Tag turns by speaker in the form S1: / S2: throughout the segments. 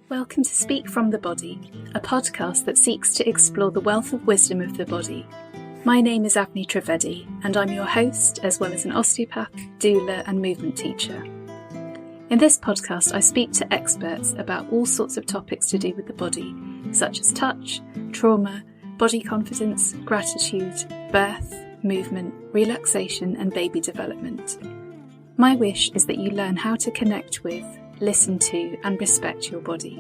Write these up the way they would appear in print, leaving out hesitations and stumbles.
S1: Welcome to Speak from the Body, a podcast that seeks to explore the wealth of wisdom of the body. My name is Avni Trivedi, and I'm your host, as well as an osteopath, doula, and movement teacher. In this podcast, I speak to experts about all sorts of topics to do with the body, such as touch, trauma, body confidence, gratitude, birth, movement, relaxation, and baby development. My wish is that you learn how to connect with, listen to, and respect your body.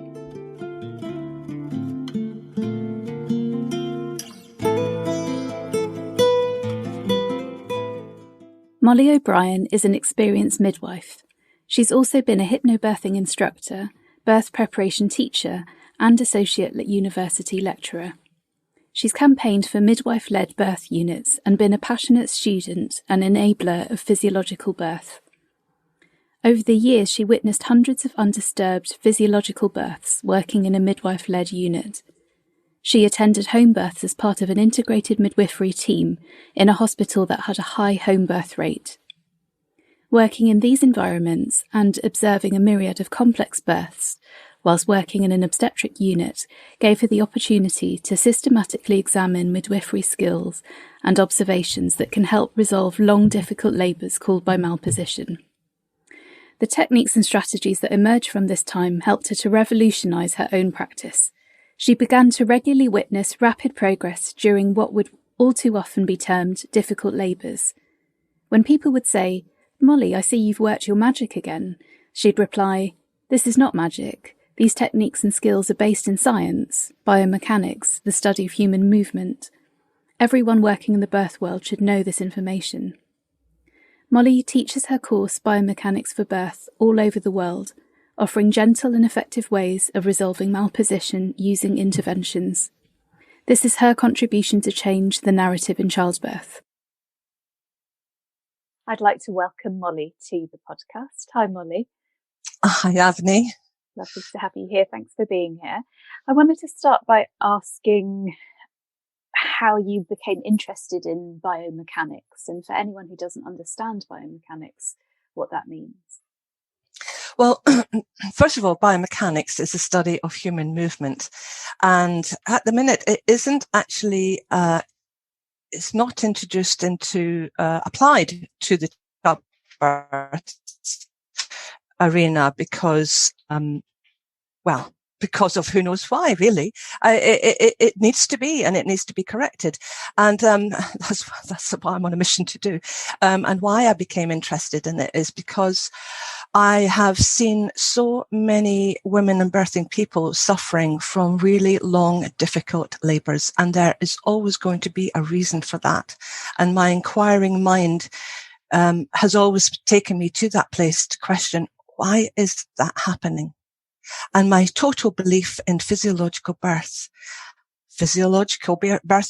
S1: Molly O'Brien is an experienced midwife. She's also been a hypnobirthing instructor, birth preparation teacher, and associate university lecturer. She's campaigned for midwife-led birth units and been a passionate student and enabler of physiological birth. Over the years, she witnessed hundreds of undisturbed physiological births working in a midwife-led unit. She attended home births as part of an integrated midwifery team in a hospital that had a high home birth rate. Working in these environments and observing a myriad of complex births, whilst working in an obstetric unit, gave her the opportunity to systematically examine midwifery skills and observations that can help resolve long, difficult labours called by malposition. The techniques and strategies that emerged from this time helped her to revolutionise her own practice. She began to regularly witness rapid progress during what would all too often be termed difficult labours. When people would say, "Molly, I see you've worked your magic again," she'd reply, "This is not magic. These techniques and skills are based in science, biomechanics, the study of human movement. Everyone working in the birth world should know this information." Molly teaches her course Biomechanics for Birth all over the world, offering gentle and effective ways of resolving malposition using interventions. This is her contribution to change the narrative in childbirth. I'd like to welcome Molly to the podcast. Hi, Molly.
S2: Hi, Avni.
S1: Lovely to have you here. Thanks for being here. I wanted to start by asking how you became interested in biomechanics, and for anyone who doesn't understand biomechanics, what that means.
S2: Well, first of all, biomechanics is a study of human movement. And at the minute, it isn't actually, it's not introduced into, applied to the childbirth arena because, because of who knows why, really. It needs to be, and it needs to be corrected. And that's what I'm on a mission to do. And why I became interested in it is because I have seen so many women and birthing people suffering from really long, difficult labours, and there is always going to be a reason for that. And my inquiring mind has always taken me to that place to question, why is that happening? And my total belief in physiological birth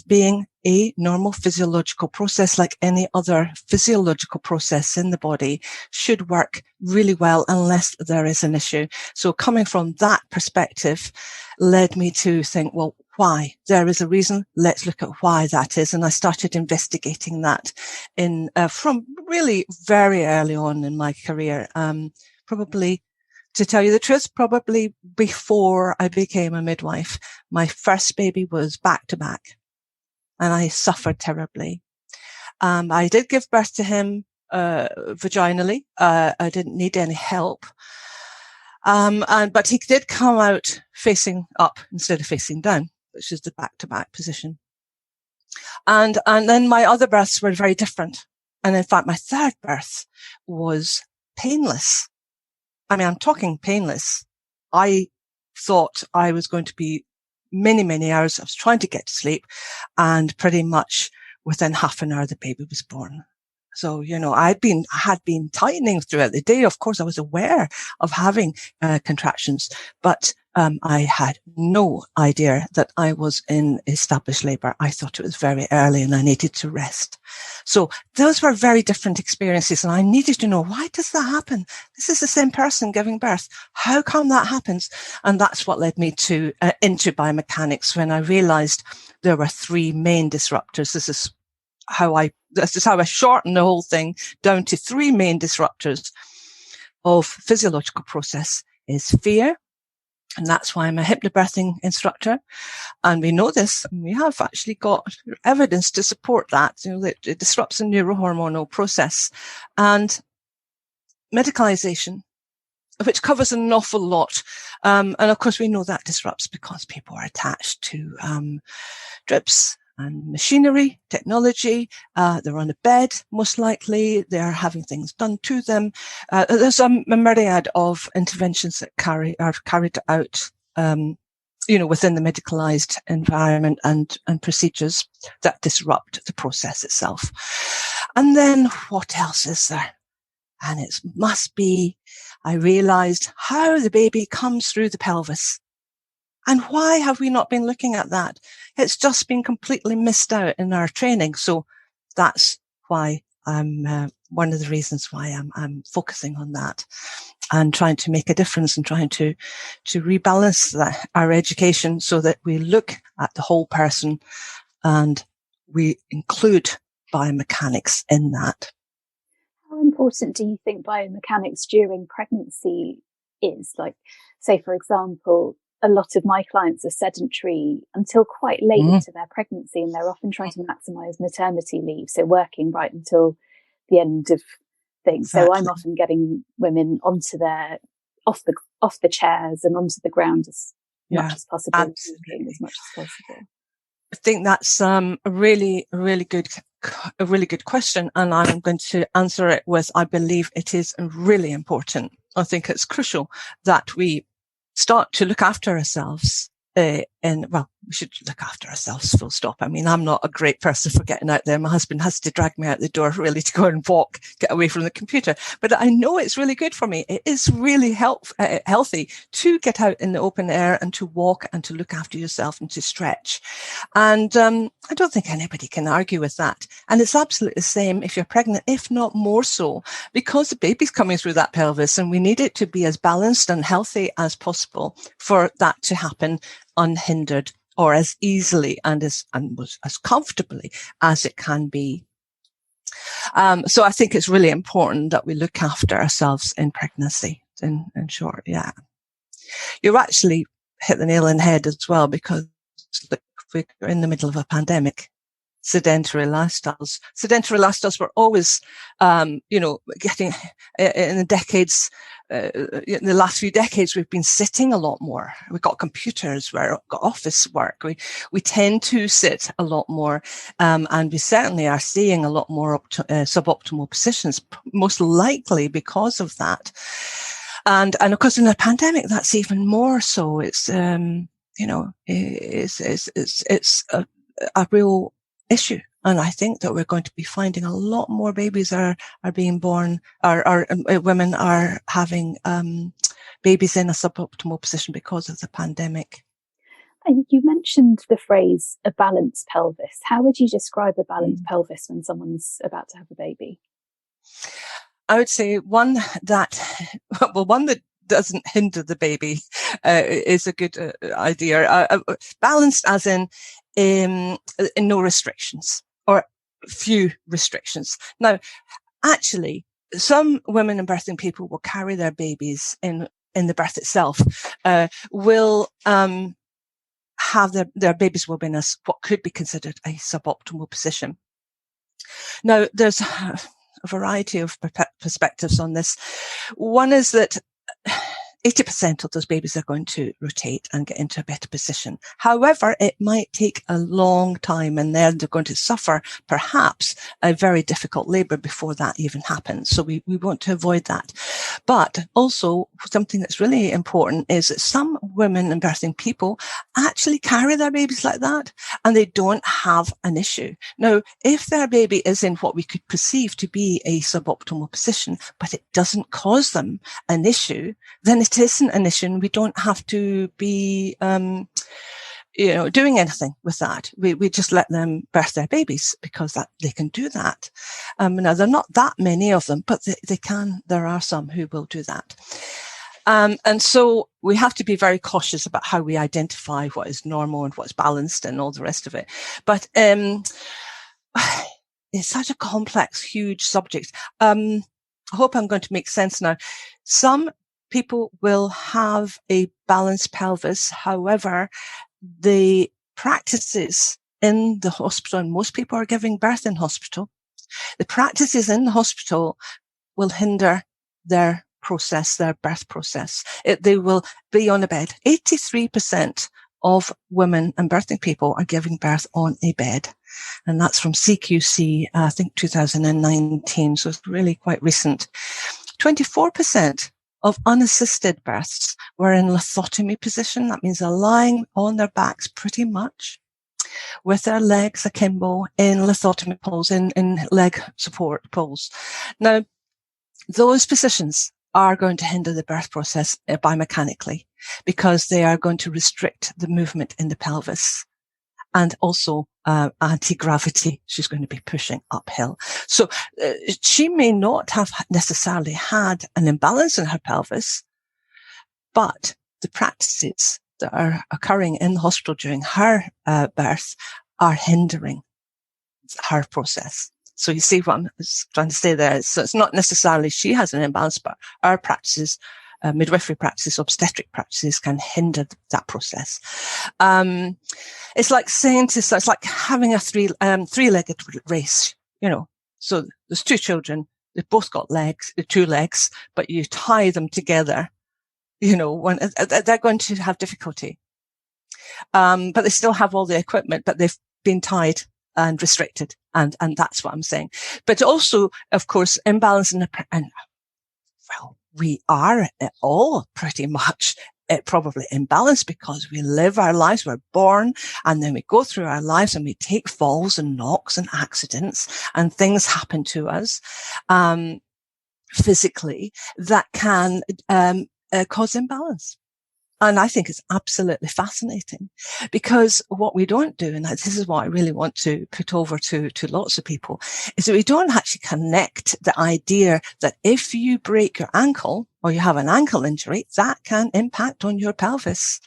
S2: being a normal physiological process like any other physiological process in the body, should work really well unless there is an issue. So coming from that perspective led me to think, well, why? There is a reason. Let's look at why that is. And I started investigating that from really very early on in my career, probably, to tell you the truth, probably before I became a midwife. My first baby was back to back, and I suffered terribly. I did give birth to him vaginally. I didn't need any help. But he did come out facing up instead of facing down, which is the back to back position. And then my other births were very different. And in fact, my third birth was painless. I mean, I'm talking painless. I thought I was going to be many, many hours. I was trying to get to sleep, and pretty much within half an hour, the baby was born. So, I had been tightening throughout the day. Of course, I was aware of having contractions, but I had no idea that I was in established labour. I thought it was very early and I needed to rest. So those were very different experiences, and I needed to know, why does that happen? This is the same person giving birth. How come that happens? And that's what led me to into biomechanics, when I realised there were three main disruptors. This is how I shorten the whole thing down to three main disruptors of physiological process: is fear, And that's why I'm a hypnobirthing instructor. And we know this, and we have actually got evidence to support that, that it disrupts the neurohormonal process. And medicalization, which covers an awful lot. And of course, we know that disrupts because people are attached to drips and machinery, technology. They're on a bed, most likely. They're having things done to them. There's a myriad of interventions that are carried out, within the medicalized environment and procedures that disrupt the process itself. And then what else is there? And it must be, I realized how the baby comes through the pelvis. And why have we not been looking at that? It's just been completely missed out in our training. So that's why one of the reasons why I'm focusing on that and trying to make a difference and trying to rebalance our education so that we look at the whole person and we include biomechanics in that.
S1: How important do you think biomechanics during pregnancy is? Like, say, for example, a lot of my clients are sedentary until quite late into their pregnancy, and they're often trying to maximize maternity leave, so working right until the end of things. Exactly. So I'm often getting women onto their off the chairs and onto the ground as much as possible, walking as much as possible.
S2: I think that's a really good question, and I'm going to answer it with, I believe it is really important. I think it's crucial that we start to look after ourselves. We should look after ourselves, full stop. I mean, I'm not a great person for getting out there. My husband has to drag me out the door really to go and walk, get away from the computer. But I know it's really good for me. It is really healthy to get out in the open air and to walk and to look after yourself and to stretch. And I don't think anybody can argue with that. And it's absolutely the same if you're pregnant, if not more so, because the baby's coming through that pelvis and we need it to be as balanced and healthy as possible for that to happen unhindered, or as easily and as comfortably as it can be. So I think it's really important that we look after ourselves in pregnancy, in short. Yeah. You actually hit the nail on the head as well, because look, we're in the middle of a pandemic. Sedentary lifestyles were always, getting in the decades, in the last few decades, we've been sitting a lot more. We've got computers, we've got office work. We tend to sit a lot more, and we certainly are seeing a lot more suboptimal positions, most likely because of that. And of course, in a pandemic, that's even more so. It's, it's a real issue. And I think that we're going to be finding a lot more babies are being born, or women are having babies in a suboptimal position because of the pandemic.
S1: And you mentioned the phrase a balanced pelvis. How would you describe a balanced pelvis when someone's about to have a baby?
S2: I would say one that doesn't hinder the baby is a good idea. Balanced as in no restrictions or few restrictions. Now, actually, some women and birthing people will carry their babies in the birth itself, will have their babies will be in what could be considered a suboptimal position. Now, there's a variety of perspectives on this. One is that 80% of those babies are going to rotate and get into a better position. However, it might take a long time, and then they're going to suffer perhaps a very difficult labour before that even happens. So we want to avoid that. But also something that's really important is that some women and birthing people actually carry their babies like that, and they don't have an issue. Now, if their baby is in what we could perceive to be a suboptimal position, but it doesn't cause them an issue, then it isn't an issue, and we don't have to be, doing anything with that. We just let them birth their babies because that they can do that. Now, there are not that many of them, but they can. There are some who will do that. And so we have to be very cautious about how we identify what is normal and what's balanced and all the rest of it. But it's such a complex, huge subject. I hope I'm going to make sense now. Some people will have a balanced pelvis. However, the practices in the hospital, and most people are giving birth in hospital, the practices in the hospital will hinder their process, their birth process. They will be on a bed. 83% of women and birthing people are giving birth on a bed. And that's from CQC, I think 2019. So it's really quite recent. 24% of unassisted births were in lithotomy position. That means they're lying on their backs pretty much with their legs akimbo in lithotomy pose, in leg support pose. Now, those positions are going to hinder the birth process biomechanically because they are going to restrict the movement in the pelvis. And also anti-gravity, she's going to be pushing uphill. So she may not have necessarily had an imbalance in her pelvis, but the practices that are occurring in the hospital during her birth are hindering her process. So you see what I'm trying to say there. So it's not necessarily she has an imbalance, but our practices, midwifery practices, obstetric practices can hinder that process. It's like saying to, it's like having a three-legged race, you know. So there's two children, they've both got two legs, but you tie them together, you know, when they're going to have difficulty. But they still have all the equipment, but they've been tied and restricted. And that's what I'm saying. But also, of course, imbalance well, we are all pretty much probably imbalanced because we live our lives, we're born, and then we go through our lives and we take falls and knocks and accidents and things happen to us, physically that can, cause imbalance. And I think it's absolutely fascinating because what we don't do, and this is what I really want to put over to lots of people, is that we don't actually connect the idea that if you break your ankle or you have an ankle injury, that can impact on your pelvis.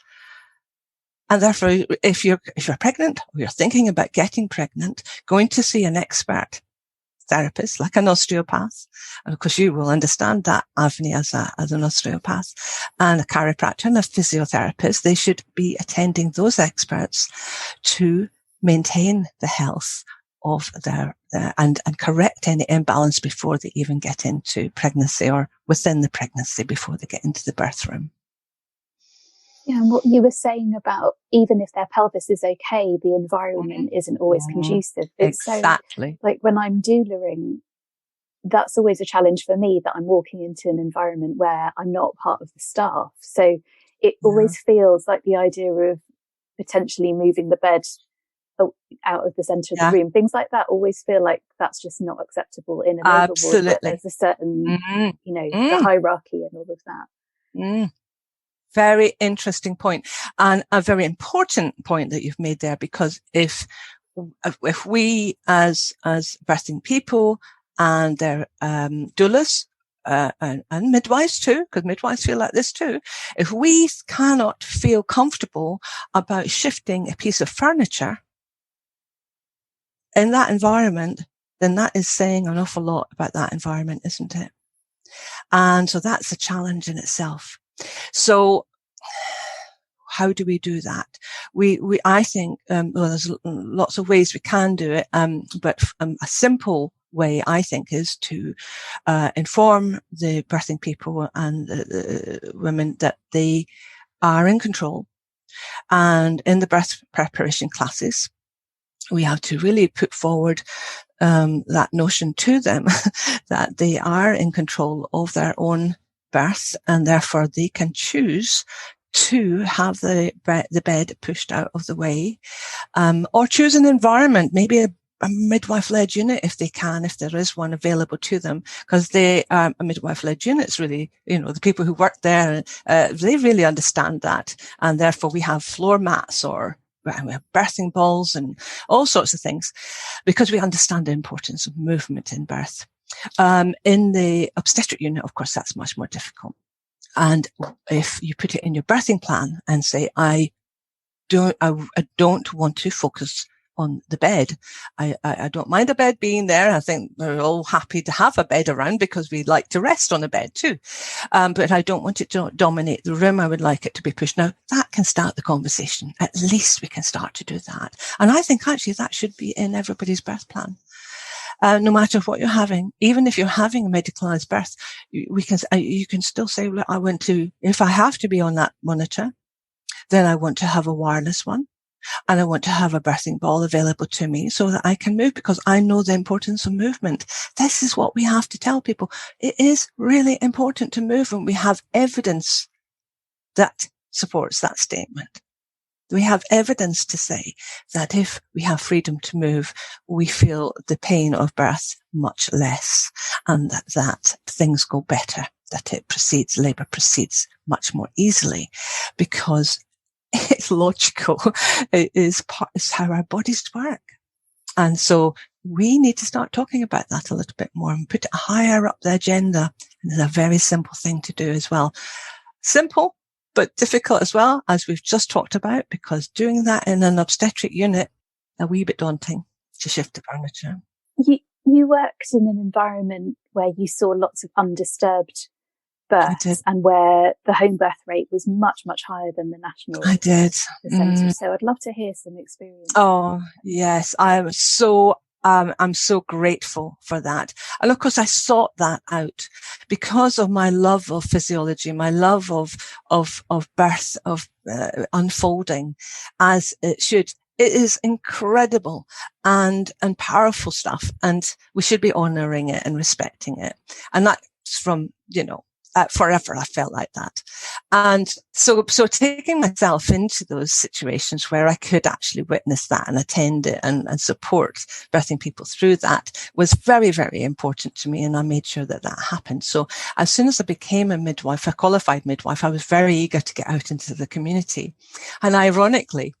S2: And therefore, if you're pregnant or you're thinking about getting pregnant, going to see an expert therapist, like an osteopath. And of course, you will understand that, Avni, as an osteopath, and a chiropractor and a physiotherapist. They should be attending those experts to maintain the health of their, and correct any imbalance before they even get into pregnancy or within the pregnancy before they get into the birth room.
S3: Yeah, and what you were saying about even if their pelvis is okay, the environment isn't always conducive. It's
S2: exactly.
S3: So, like when I'm doulaing, that's always a challenge for me that I'm walking into an environment where I'm not part of the staff. So it always feels like the idea of potentially moving the bed out of the centre of the room, things like that always feel like that's just not acceptable in an overward, that there's a certain, you know, the hierarchy and all of that.
S2: Very interesting point, and a very important point that you've made there, because if we as birthing people and their doulas and midwives too, because midwives feel like this too, if we cannot feel comfortable about shifting a piece of furniture in that environment, then that is saying an awful lot about that environment, isn't it? And so that's a challenge in itself. So how do we do that? I think, well, there's lots of ways we can do it. But a simple way, I think, is to, inform the birthing people and the women that they are in control. And in the birth preparation classes, we have to really put forward that notion to them that they are in control of their own birth, and therefore they can choose to have the bed pushed out of the way, or choose an environment, maybe a midwife-led unit if they can, if there is one available to them, because a midwife-led unit's really, you know, the people who work there, they really understand that, and therefore we have floor mats or we have birthing balls and all sorts of things, because we understand the importance of movement in birth. In the obstetric unit, of course, that's much more difficult. And if you put it in your birthing plan and say, I don't want to focus on the bed. I don't mind a bed being there. I think we're all happy to have a bed around because we like to rest on a bed too. But I don't want it to dominate the room. I would like it to be pushed. Now, that can start the conversation. At least we can start to do that. And I think actually that should be in everybody's birth plan. No matter what you're having, even if you're having a medicalized birth, you can still say, look, if I have to be on that monitor, then I want to have a wireless one. And I want to have a birthing ball available to me so that I can move, because I know the importance of movement. This is what we have to tell people. It is really important to move, and we have evidence that supports that statement. We have evidence to say that if we have freedom to move, we feel the pain of birth much less, and that things go better, that labour proceeds much more easily, because it's logical. It's how our bodies work. And so we need to start talking about that a little bit more and put it higher up the agenda. And it's a very simple thing to do as well. Simple, but difficult as well, as we've just talked about, because doing that in an obstetric unit, a wee bit daunting to shift the furniture.
S3: You worked in an environment where you saw lots of undisturbed births and where the home birth rate was much, much higher than the national percentage. So I'd love to hear some experience.
S2: Oh, yes. I'm so grateful for that. And of course, I sought that out because of my love of physiology, my love of birth, of unfolding as it should. It is incredible and powerful stuff. And we should be honoring it and respecting it. And that's from, forever, I felt like that. And so taking myself into those situations where I could actually witness that and attend it and support birthing people through that was very, very important to me. And I made sure that happened. So as soon as I became a qualified midwife, I was very eager to get out into the community. And ironically,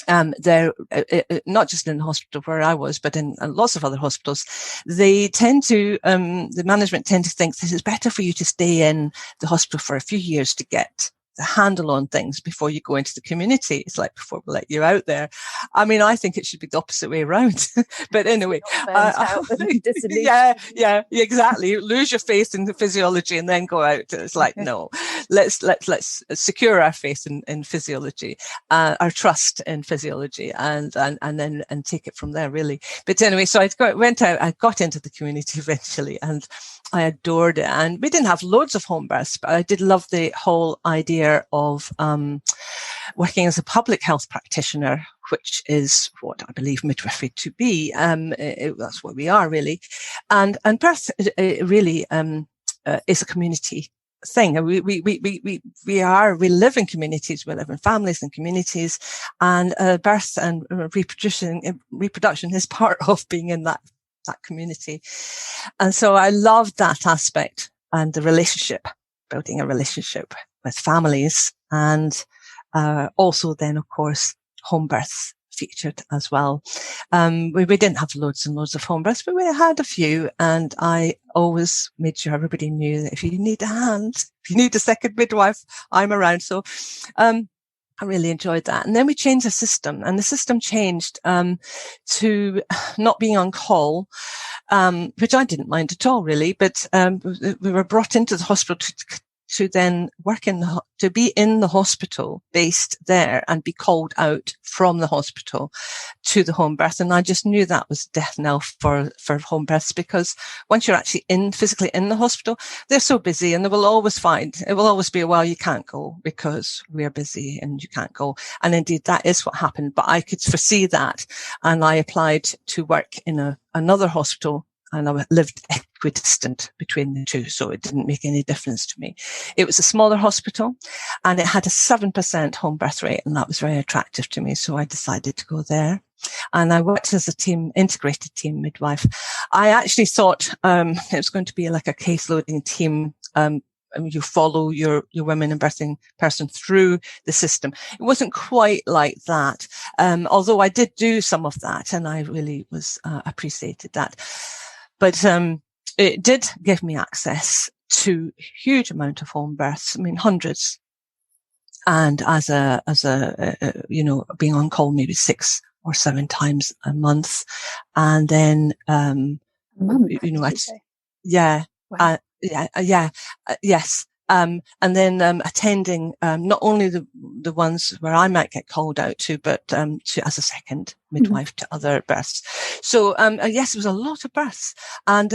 S2: not just in the hospital where I was, but in lots of other hospitals, they tend to, the management tend to think this is better for you to stay in the hospital for a few years to get the handle on things before you go into the community. It's like, before we let you out there. I mean, I think it should be the opposite way around. But anyway, yeah, exactly. You lose your faith in the physiology and then go out. It's like, no, let's secure our faith in physiology, our trust in physiology, and then take it from there, really. But anyway, so I got into the community eventually, and I adored it. And we didn't have loads of home births, but I did love the whole idea of working as a public health practitioner, which is what I believe midwifery to be. That's what we are, really. And birth really is a community thing. We live in communities, we live in families and communities, and birth and reproduction is part of being in that community. And so I loved that aspect and the relationship, building a relationship with families, and also then, of course, home births featured as well. We didn't have loads and loads of home births, but we had a few, and I always made sure everybody knew that if you need a hand, if you need a second midwife, I'm around. So I really enjoyed that. And then we changed the system, and the system changed to not being on call, which I didn't mind at all, really. But we were brought into the hospital to then work to be in the hospital, based there, and be called out from the hospital to the home birth. And I just knew that was death knell for home births, because once you're actually physically in the hospital, they're so busy, and it will always be, well, you can't go because we're busy and you can't go. And indeed, that is what happened. But I could foresee that, and I applied to work in another hospital, and I lived equidistant between the two, so it didn't make any difference to me. It was a smaller hospital, and it had a 7% home birth rate, and that was very attractive to me, so I decided to go there. And I worked as a integrated team midwife. I actually thought it was going to be like a case loading team. You follow your women and birthing person through the system. It wasn't quite like that, although I did do some of that, and I really appreciated that. But it did give me access to a huge amount of home births. I mean, hundreds. And as a being on call maybe 6 or 7 times a month. And then,
S3: A month,
S2: you know,
S3: did you say?
S2: yeah,
S3: Wow.
S2: yes. And then, attending, not only the ones where I might get called out to, but, as a second midwife to other births. So, yes, it was a lot of births. And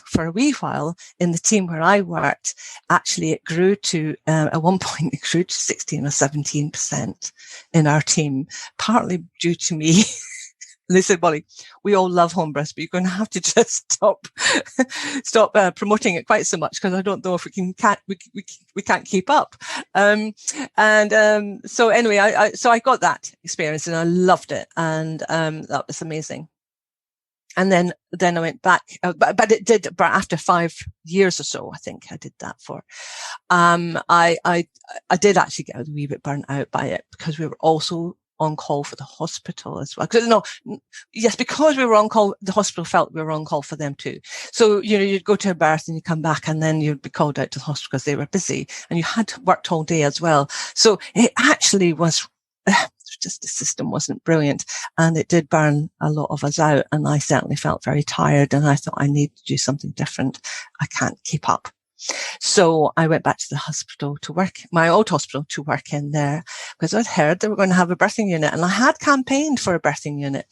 S2: for a wee while in the team where I worked, actually it grew to, at one point it grew to 16 or 17% in our team, partly due to me. And they said, Molly, we all love home births, but you're going to have to just stop promoting it quite so much, because I don't know if we can't keep up. So anyway, so I got that experience and I loved it, and that was amazing. And then I went back, but after 5 years or so, I think I did that for. I did actually get a wee bit burnt out by it, because we were also on call for the hospital as well. Because we were on call, the hospital felt we were on call for them too. So, you'd go to a birth and you come back, and then you'd be called out to the hospital because they were busy, and you had worked all day as well. So it actually was, just the system wasn't brilliant, and it did burn a lot of us out. And I certainly felt very tired, and I thought, I need to do something different. I can't keep up. So I went back to the hospital to work, my old hospital, to work in there, because I'd heard they were going to have a birthing unit, and I had campaigned for a birthing unit,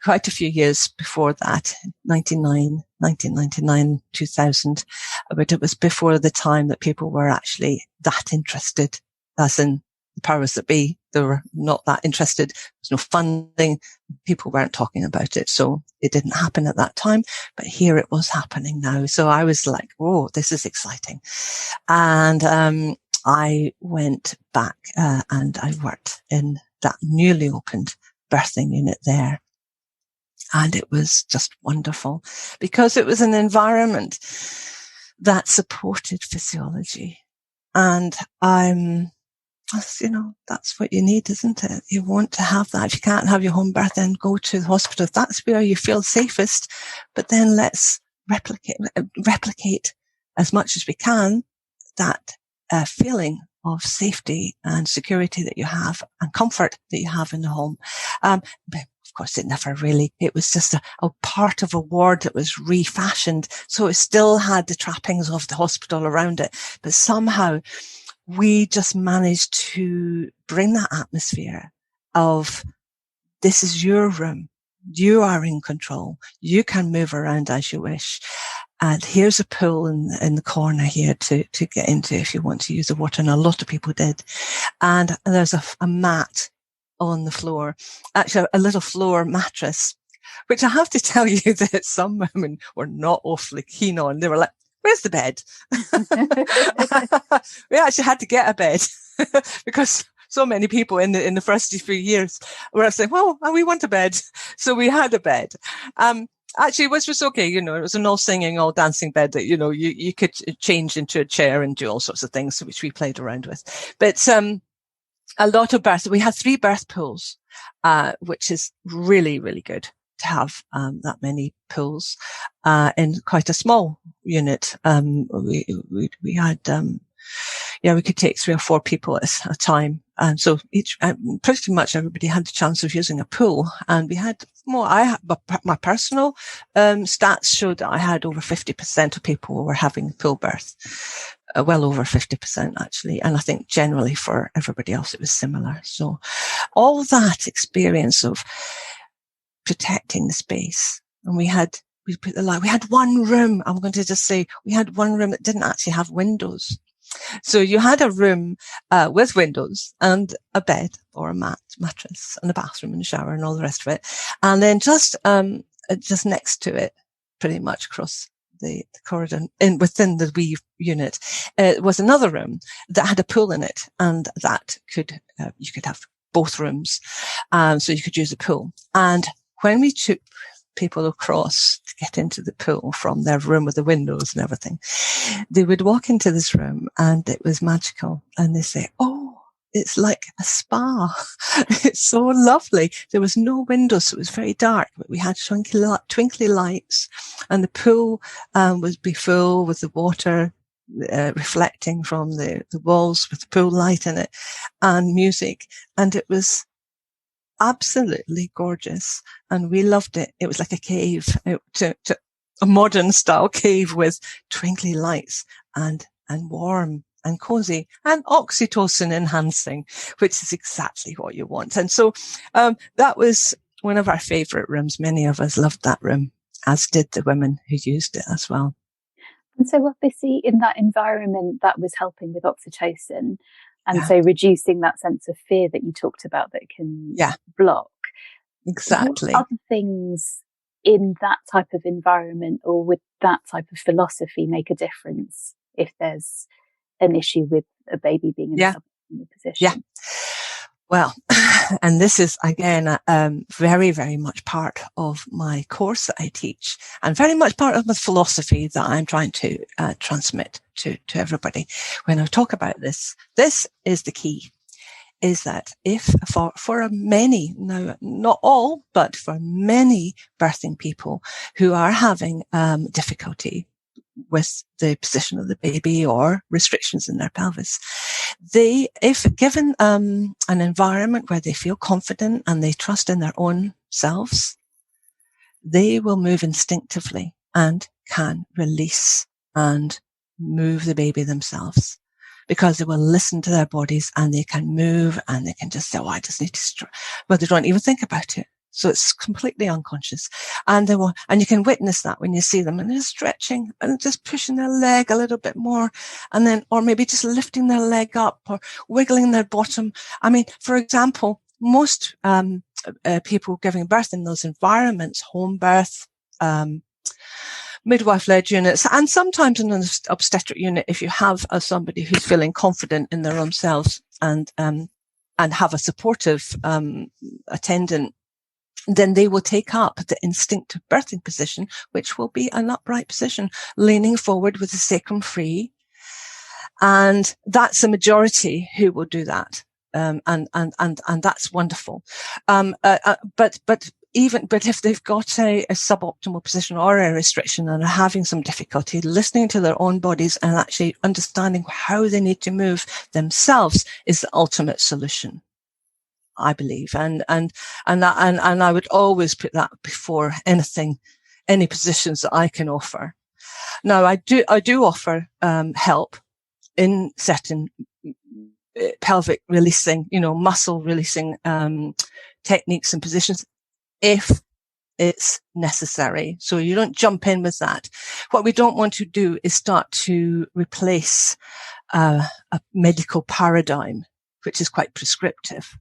S2: quite a few years before that, 1999, 2000, but it was before the time that people were actually that interested, as in the powers that be. They were not that interested. There was no funding. People weren't talking about it. So it didn't happen at that time, but here it was happening now. So I was like, oh, this is exciting. And, I went back, and I worked in that newly opened birthing unit there. And it was just wonderful, because it was an environment that supported physiology. And that's what you need, isn't it? You want to have that. If you can't have your home birth, then go to the hospital. That's where you feel safest. But then let's replicate as much as we can that feeling of safety and security that you have, and comfort that you have in the home. But of course, it was just a part of a ward that was refashioned. So it still had the trappings of the hospital around it, but somehow we just managed to bring that atmosphere of, this is your room. You are in control. You can move around as you wish. And here's a pool in the corner here to get into if you want to use the water. And a lot of people did. And there's a mat on the floor, actually a little floor mattress, which I have to tell you that some women were not awfully keen on. They were like, where's the bed? We actually had to get a bed because so many people in the first few years were saying, well, we want a bed. So we had a bed. Actually, which was okay. It was an all singing, all dancing bed that, you could change into a chair and do all sorts of things, which we played around with. But, a lot of births. We had 3 birth pools, which is really, really good to have, that many pools, in quite a small unit. We had, we could take 3 or 4 people at a time. And so pretty much everybody had the chance of using a pool. And we had my personal, stats showed that I had over 50% of people who were having a pool birth. Well over 50% actually. And I think generally for everybody else, it was similar. So all that experience of protecting the space, and we had one room. I'm going to just say we had one room that didn't actually have windows. So you had a room, with windows and a bed or a mattress and a bathroom and a shower and all the rest of it. And then just next to it, pretty much across the corridor within the wee unit, was another room that had a pool in it, and that you could have both rooms. So you could use a pool. And when we took people across to get into the pool from their room with the windows and everything, they would walk into this room and it was magical. And they say, oh, it's like a spa. It's so lovely. There was no windows, so it was very dark, but we had twinkly lights, and the pool would be full with the water reflecting from the walls with pool light in it and music. And it was absolutely gorgeous. And we loved it. It was like a cave, to a modern style cave with twinkly lights and warm and cozy and oxytocin enhancing, which is exactly what you want. And so, that was one of our favorite rooms. Many of us loved that room, as did the women who used it as well.
S3: And so obviously in that environment that was helping with oxytocin, and so reducing that sense of fear that you talked about that can block.
S2: Exactly.
S3: What other things in that type of environment or with that type of philosophy make a difference if there's an issue with a baby being in a suboptimal position?
S2: Yeah. Well, and this is again, very, very much part of my course that I teach, and very much part of the philosophy that I'm trying to transmit to everybody. When I talk about this is the key, is that if for many, now not all, but for many birthing people who are having difficulty with the position of the baby or restrictions in their pelvis, if given an environment where they feel confident and they trust in their own selves, they will move instinctively and can release and move the baby themselves, because they will listen to their bodies and they can move and they can just say, oh, I just need to but they don't even think about it. So it's completely unconscious. And you can witness that when you see them, and they're stretching and just pushing their leg a little bit more, and then, or maybe just lifting their leg up or wiggling their bottom. I mean, for example, most, people giving birth in those environments, home birth, midwife-led units, and sometimes in an obstetric unit, if you have somebody who's feeling confident in their own selves and have a supportive, attendant, then they will take up the instinctive birthing position, which will be an upright position, leaning forward with the sacrum free. And that's the majority who will do that. And that's wonderful. But if they've got a suboptimal position or a restriction and are having some difficulty listening to their own bodies and actually understanding how they need to move themselves is the ultimate solution, I believe. And I would always put that before any positions that I can offer. Now, I do offer, help in certain pelvic releasing, muscle releasing, techniques and positions if it's necessary. So you don't jump in with that. What we don't want to do is start to replace, a medical paradigm, which is quite prescriptive,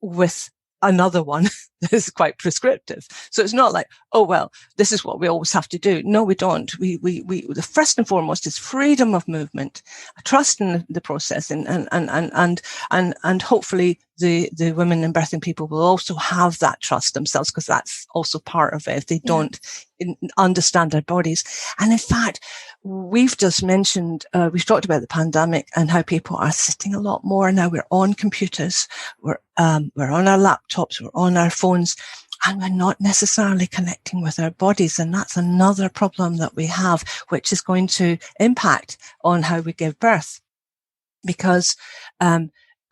S2: with another one that is quite prescriptive. So it's not like, oh, well, this is what we always have to do. No, we don't. We the first and foremost is freedom of movement, trust in the process, and hopefully the women and birthing people will also have that trust themselves, because that's also part of it. If they don't understand their bodies. And in fact, we've just mentioned, we've talked about the pandemic and how people are sitting a lot more. Now we're on computers, we're on our laptops, we're on our phones, and we're not necessarily connecting with our bodies. And that's another problem that we have, which is going to impact on how we give birth, because,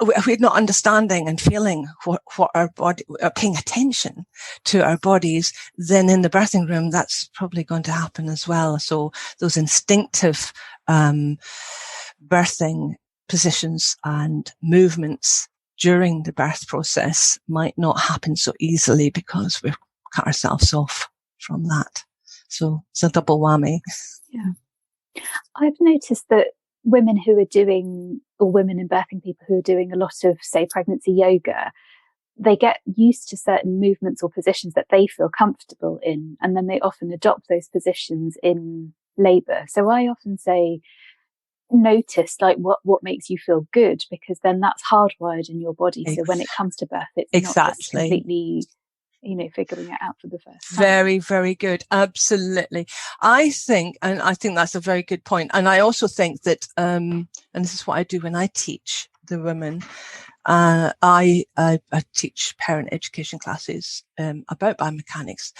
S2: if we're not understanding and feeling what our body, paying attention to our bodies, then in the birthing room, that's probably going to happen as well. So those instinctive, birthing positions and movements during the birth process might not happen so easily because we've cut ourselves off from that. So it's a double whammy.
S3: Yeah. I've noticed that women who are doing, or women and birthing people who are doing a lot of, say, pregnancy yoga, they get used to certain movements or positions that they feel comfortable in, and then they often adopt those positions in labour. So I often say, notice like what makes you feel good, because then that's hardwired in your body. So when it comes to birth, it's not just completely, figuring it out for the first time.
S2: Very, very good. Absolutely. I think that's a very good point. And I also think that, and this is what I do when I teach the women, I teach parent education classes about biomechanics.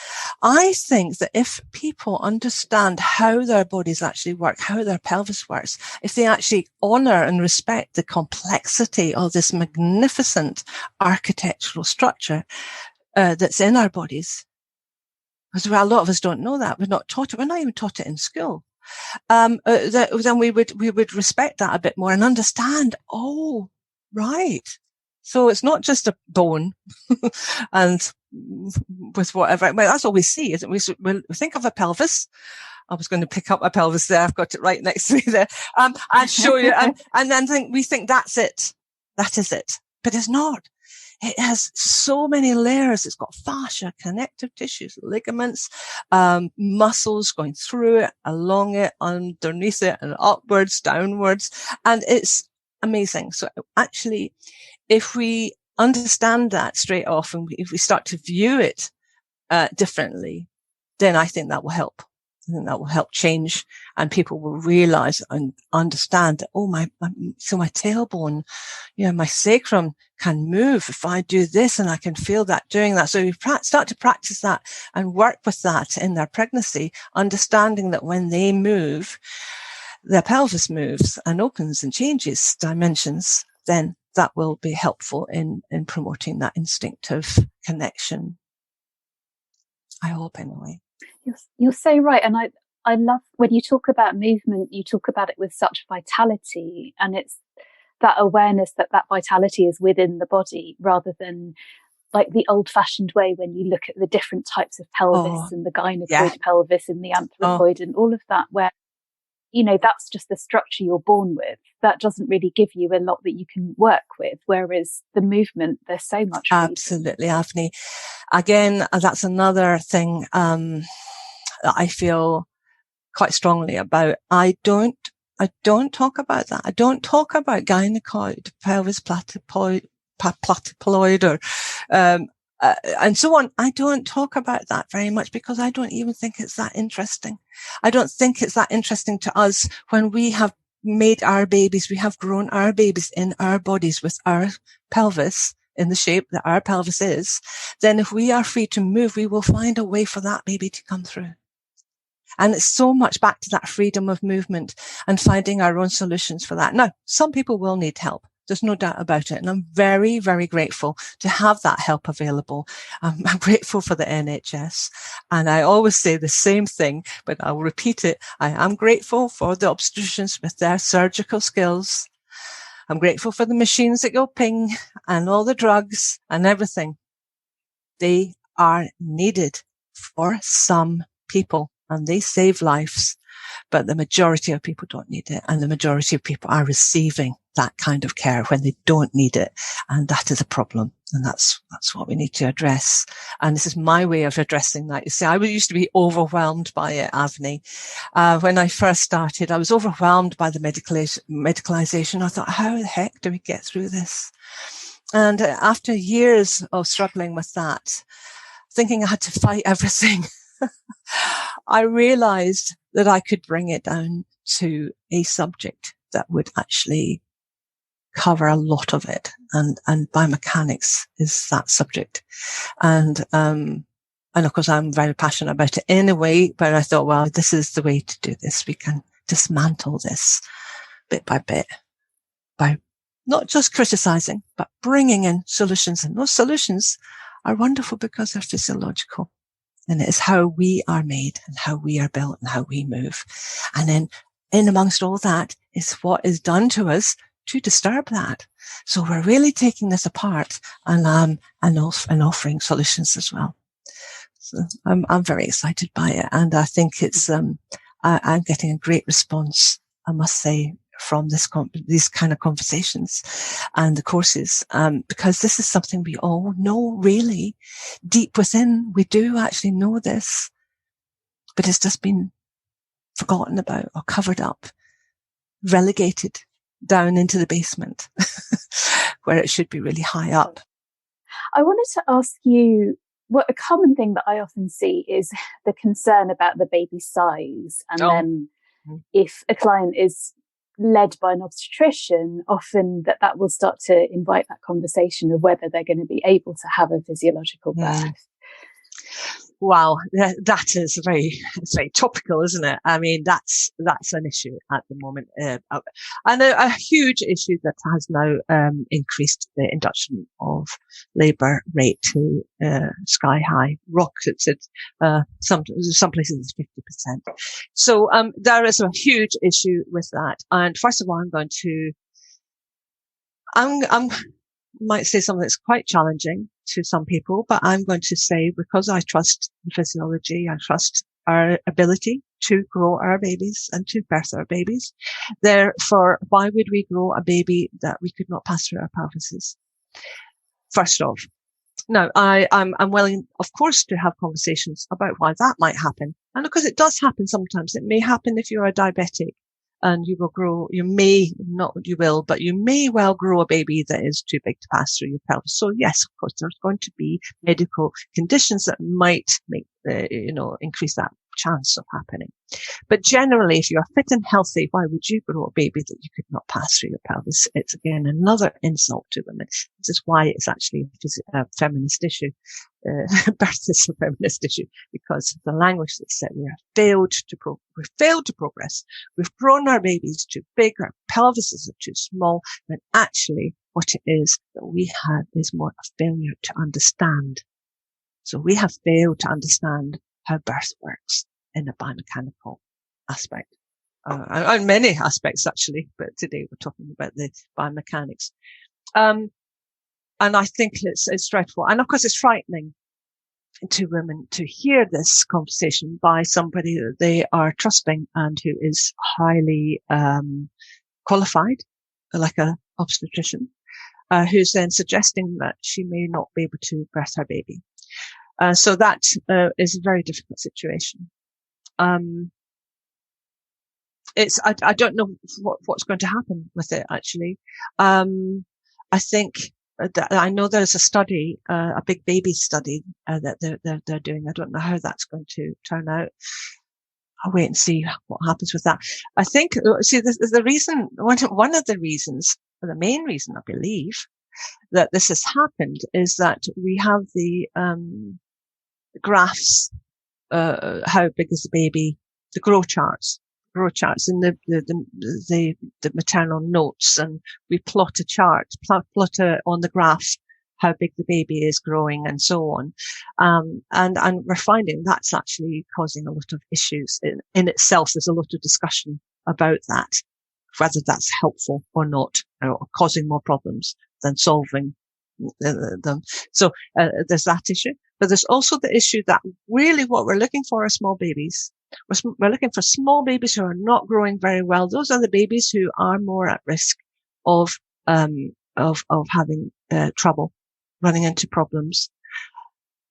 S2: I think that if people understand how their bodies actually work, how their pelvis works, if they actually honour and respect the complexity of this magnificent architectural structure that's in our bodies, because a lot of us don't know that. We're not taught it. We're not even taught it in school. Then we would respect that a bit more and understand, oh, right. So it's not just a bone and with whatever. Well, that's all we see, isn't it? We think of a pelvis. I was going to pick up my pelvis there. I've got it right next to me there. And show you. And then we think that's it. That is it. But it's not. It has so many layers. It's got fascia, connective tissues, ligaments, muscles going through it, along it, underneath it, and upwards, downwards. And it's amazing. So actually, if we understand that straight off and if we start to view it differently, then I think that will help. I think that will help change, and people will realize and understand that, oh, my tailbone, my sacrum can move if I do this, and I can feel that doing that. So we start to practice that and work with that in their pregnancy, understanding that when they move, their pelvis moves and opens and changes dimensions, then that will be helpful in promoting that instinctive connection. I hope, anyway.
S3: You're so right. And I love when you talk about movement, you talk about it with such vitality, and it's that awareness that vitality is within the body rather than like the old fashioned way when you look at the different types of pelvis and the gynecoid pelvis and the anthropoid and all of that, where, that's just the structure you're born with. That doesn't really give you a lot that you can work with. Whereas the movement, there's so much.
S2: Absolutely, Avni. Again, that's another thing that I feel quite strongly about. I don't talk about that. I don't talk about gynecoid, pelvis, platyploid, or and so on. I don't talk about that very much because I don't even think it's that interesting. I don't think it's that interesting to us when we have made our babies. We have grown our babies in our bodies with our pelvis in the shape that our pelvis is. Then if we are free to move, we will find a way for that baby to come through. And it's so much back to that freedom of movement and finding our own solutions for that. Now, some people will need help. There's no doubt about it. And I'm very, very grateful to have that help available. I'm grateful for the NHS. And I always say the same thing, but I'll repeat it. I am grateful for the obstetricians with their surgical skills. I'm grateful for the machines that go ping and all the drugs and everything. They are needed for some people and they save lives. But the majority of people don't need it. And the majority of people are receiving that kind of care when they don't need it. And that is a problem. And that's what we need to address. And this is my way of addressing that. You see, I used to be overwhelmed by it, Avni. When I first started, I was overwhelmed by the medicalization. I thought, how the heck do we get through this? And after years of struggling with that, thinking I had to fight everything, I realized that I could bring it down to a subject that would actually cover a lot of it. And biomechanics is that subject. And of course I'm very passionate about it in a way, but I thought, well, this is the way to do this. We can dismantle this bit by bit by not just criticizing, but bringing in solutions. And those solutions are wonderful because they're physiological. And it is how we are made and how we are built and how we move. And then in amongst all that is what is done to us to disturb that. So we're really taking this apart and offering solutions as well. So I'm very excited by it. And I think it's, I'm getting a great response, I must say, from these kind of conversations and the courses, because this is something we all know really deep within. We do actually know this, but it's just been forgotten about or covered up, relegated down into the basement where it should be really high up.
S3: I wanted to ask you, what a common thing that I often see is the concern about the baby size. And then if a client is led by an obstetrician, often that will start to invite that conversation of whether they're going to be able to have a physiological birth.
S2: Wow, that is it's very topical, isn't it? I mean, that's an issue at the moment, and a huge issue that has now increased the induction of labour rate to sky high, rockets at some places it's 50%. So there is a huge issue with that. And first of all, I might say something that's quite challenging to some people, but I'm going to say, because I trust the physiology, I trust our ability to grow our babies and to birth our babies. Therefore, why would we grow a baby that we could not pass through our pelvises? First off. Now, I'm willing, of course, to have conversations about why that might happen. And because it does happen sometimes. It may happen if you're a diabetic. And you may well grow a baby that is too big to pass through your pelvis. So yes, of course, there's going to be medical conditions that might make, increase that chance of happening. But generally, if you're fit and healthy, why would you grow a baby that you could not pass through your pelvis? It's again another insult to women. This is why it's actually a feminist issue. Birth is a feminist issue, because the language that said we've failed to progress. We've grown our babies too big, our pelvises are too small, when actually what it is that we have is more a failure to understand. So we have failed to understand how birth works in a biomechanical aspect, and many aspects actually, but today we're talking about the biomechanics. And I think it's dreadful. And of course it's frightening to women to hear this conversation by somebody that they are trusting and who is highly qualified, like a obstetrician, who's then suggesting that she may not be able to birth her baby. So that is a very difficult situation. I don't know what's going to happen with it, actually. I think I know there's a study, a big baby study, that they're doing. I don't know how that's going to turn out. I'll wait and see what happens with that. I think, the reason, one of the reasons, or the main reason, I believe, that this has happened is that we have the graphs, how big is the baby, the growth charts in the maternal notes, and we plot a chart, on the graph how big the baby is growing and so on. And we're finding that's actually causing a lot of issues in itself. There's a lot of discussion about that, whether that's helpful or not, or causing more problems than solving them. So there's that issue. But there's also the issue that really what we're looking for are small babies. We're looking for small babies who are not growing very well. Those are the babies who are more at risk of having trouble, running into problems,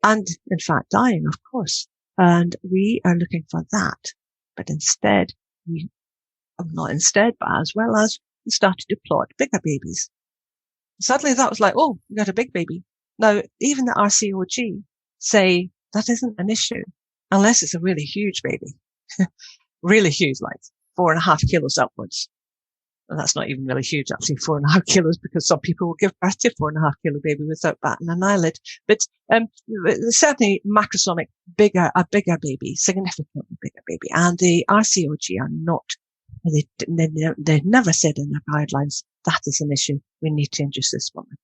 S2: and in fact dying, of course. And we are looking for that. But instead, but as well as we started to plot bigger babies. Suddenly that was like, oh, we got a big baby. Now, even the RCOG say that isn't an issue unless it's a really huge baby. Really huge, like 4.5 kilos upwards. And that's not even really huge, actually, 4.5 kilos, because some people will give birth to a 4.5 kilo baby without batting an eyelid. But certainly macroscopic, a bigger baby, significantly bigger baby. And the RCOG are not, they never said in their guidelines, that is an issue. We need to induce this woman.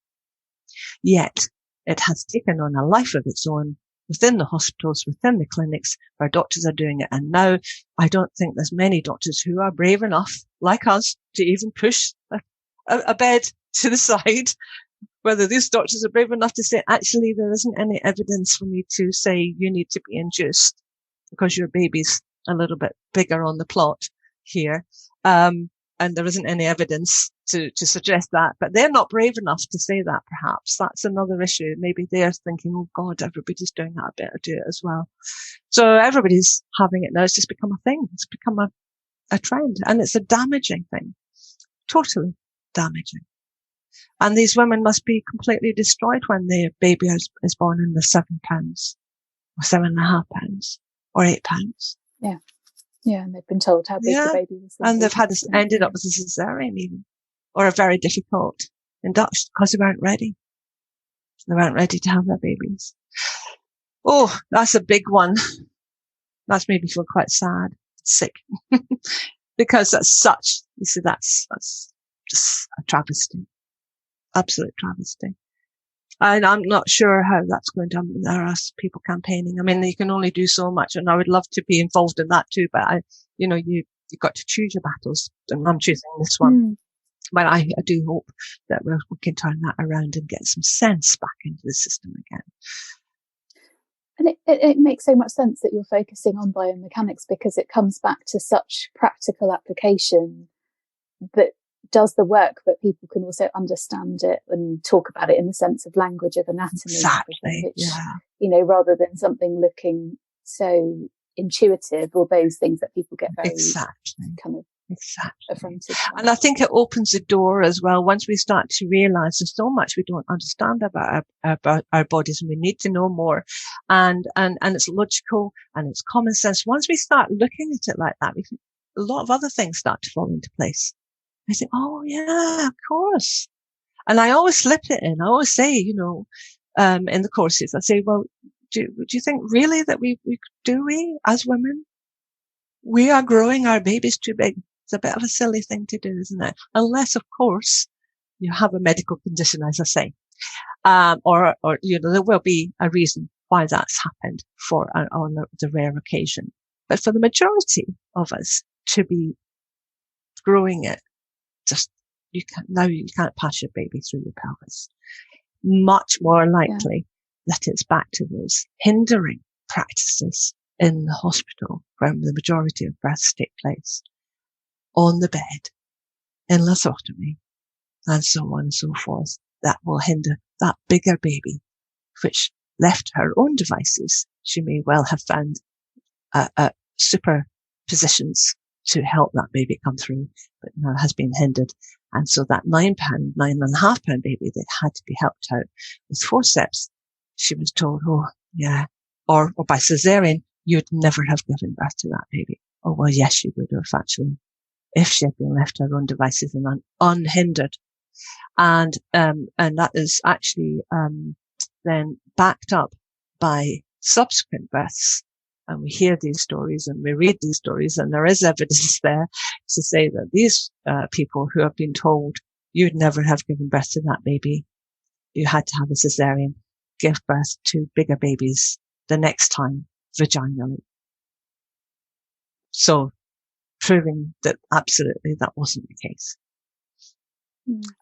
S2: Yet it has taken on a life of its own within the hospitals, within the clinics, where doctors are doing it. And now I don't think there's many doctors who are brave enough, like us, to even push a bed to the side. Whether these doctors are brave enough to say, actually, there isn't any evidence for me to say you need to be induced because your baby's a little bit bigger on the plot here. And there isn't any evidence to suggest that, but they're not brave enough to say that, perhaps. That's another issue. Maybe they're thinking, oh God, everybody's doing that, I better do it as well. So everybody's having it now. It's just become a thing. It's become a trend, and it's a damaging thing. Totally damaging. And these women must be completely destroyed when their baby is born in the £7 or £7.5 or £8.
S3: Yeah. Yeah, and they've been told how big the baby was.
S2: And they've ended up with a cesarean even, or a very difficult induction because they weren't ready. They weren't ready to have their babies. Oh, that's a big one. That's made me feel quite sad, sick, because that's just a travesty, absolute travesty. And I'm not sure how that's going to, there are people campaigning. I mean, you can only do so much, and I would love to be involved in that too, but you've got to choose your battles, and I'm choosing this one. But I do hope that we can turn that around and get some sense back into the system again.
S3: And it makes so much sense that you're focusing on biomechanics, because it comes back to such practical application that does the work, but people can also understand it and talk about it in the sense of language of anatomy.
S2: Exactly.
S3: Which, rather than something looking so intuitive, or those things that people get very kind of affronted.
S2: And I think it opens the door as well. Once we start to realize there's so much we don't understand about our bodies, and we need to know more, and it's logical and it's common sense. Once we start looking at it like that, we think a lot of other things start to fall into place. I think, oh yeah, of course. And I always slip it in. I always say, in the courses, I say, well, do you think really that we as women, we are growing our babies too big? It's a bit of a silly thing to do, isn't it? Unless, of course, you have a medical condition, as I say, or there will be a reason why that's happened on the rare occasion. But for the majority of us to be growing it, you can't pass your baby through your pelvis. Much more likely that it's back to those hindering practices in the hospital where the majority of births take place, on the bed, in lithotomy, and so on and so forth, that will hinder that bigger baby, which, left to her own devices, she may well have found super positions to help that baby come through, but now has been hindered. And so that 9.5 pound baby that had to be helped out with forceps, she was told, oh yeah, or by cesarean, you'd never have given birth to that baby. Oh well, yes, you would have actually, if she had been left to her own devices and unhindered. And that is actually, then backed up by subsequent births. And we hear these stories and we read these stories, and there is evidence there to say that these people who have been told you'd never have given birth to that baby, you had to have a cesarean, give birth to bigger babies the next time vaginally. So proving that absolutely that wasn't the case.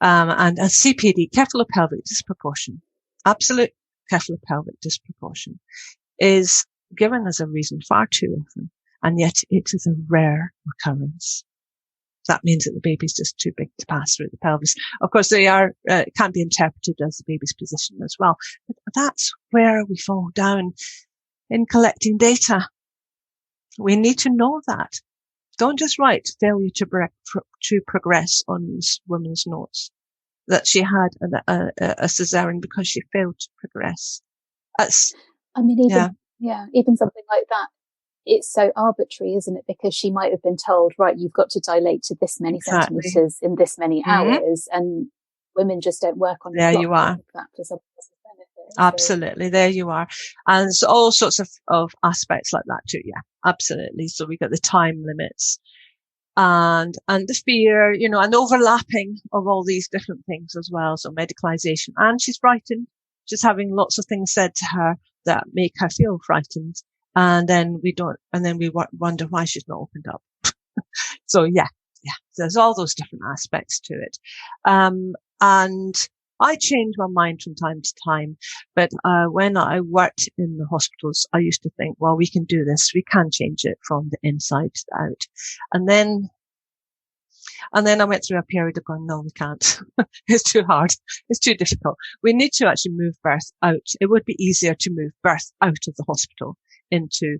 S2: And a CPD, cephalopelvic disproportion, absolute cephalopelvic disproportion, is given as a reason far too often, and yet it is a rare occurrence. That means that the baby's just too big to pass through the pelvis. Of course, they are can be interpreted as the baby's position as well. But that's where we fall down in collecting data. We need to know that. Don't just write failure to progress on this woman's notes, that she had a cesarean because she failed to progress.
S3: Even something like that, it's so arbitrary, isn't it? Because she might have been told, right, you've got to dilate to this many centimetres in this many hours, and women just don't work on
S2: there you are.
S3: Like that for someone else's benefit.
S2: Absolutely, there you are. And so all sorts of aspects like that too, yeah, absolutely. So we got the time limits and the fear, and overlapping of all these different things as well. So medicalization, and she's frightened. She's having lots of things said to her that make her feel frightened. And then we wonder why she's not opened up. So yeah, there's all those different aspects to it. And I change my mind from time to time, but when I worked in the hospitals, I used to think, well, we can do this. We can change it from the inside out. And then I went through a period of going, no, we can't. It's too hard. It's too difficult. We need to actually move birth out. It would be easier to move birth out of the hospital into